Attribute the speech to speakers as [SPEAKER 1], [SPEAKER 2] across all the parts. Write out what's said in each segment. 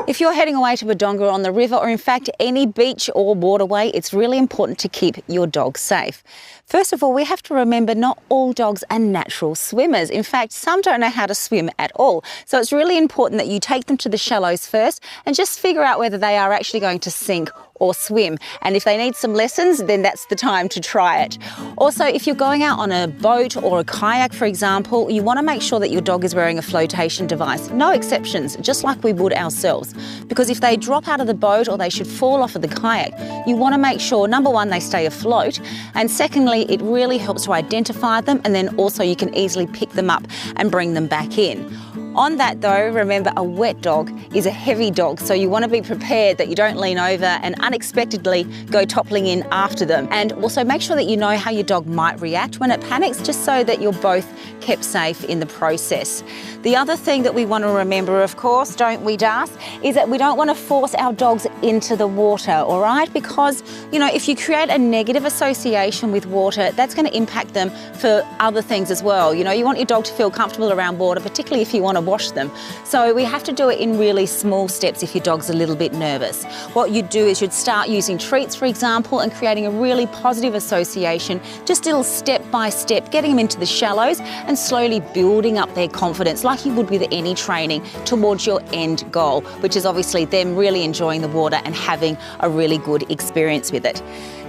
[SPEAKER 1] If you're heading away to Wodonga on the river, or in fact any beach or waterway, it's really important to keep your dog safe. First of all, we have to remember not all dogs are natural swimmers. In fact, some don't know how to swim at all. So it's really important that you take them to the shallows first and just figure out whether they are actually going to sink or swim. And if they need some lessons, then that's the time to try it. Also, if you're going out on a boat or a kayak, for example, you want to make sure that your dog is wearing a flotation device. No exceptions, just like we would ourselves. Because if they drop out of the boat or they should fall off of the kayak, you want to make sure, number one, they stay afloat, and secondly, it really helps to identify them, and then also you can easily pick them up and bring them back in. On that though, remember a wet dog is a heavy dog, so you want to be prepared that you don't lean over and unexpectedly go toppling in after them. And also make sure that you know how your dog might react when it panics, just so that you're both kept safe in the process. The other thing that we want to remember, of course, don't we, Das, is that we don't want to force our dogs into the water, all right? Because, you know, if you create a negative association with water, that's going to impact them for other things as well. You know, you want your dog to feel comfortable around water, particularly if you want to wash them. So we have to do it in really small steps if your dog's a little bit nervous. What you'd do is you'd start using treats, for example, and creating a really positive association, just a little step by step, getting them into the shallows and slowly building up their confidence like you would with any training towards your end goal, which is obviously them really enjoying the water and having a really good experience with it.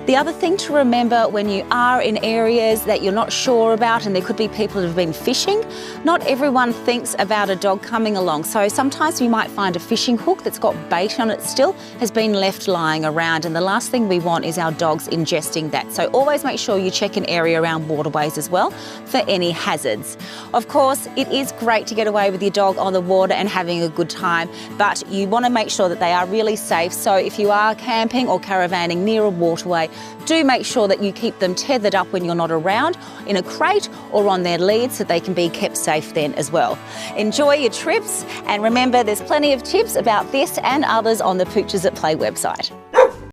[SPEAKER 1] The other thing to remember when you are in areas that you're not sure about, and there could be people who have been fishing, not everyone thinks about a dog coming along. So sometimes you might find a fishing hook that's got bait on it still, has been left lying around, and the last thing we want is our dogs ingesting that. So always make sure you check an area around waterways as well for any hazards. Of course, it is great to get away with your dog on the water and having a good time, but you want to make sure that they are really safe. So if you are camping or caravanning near a waterway, do make sure that you keep them tethered up when you're not around, in a crate or on their lead, so they can be kept safe then as well. Enjoy your trips, and remember there's plenty of tips about this and others on the Pooches at Play website.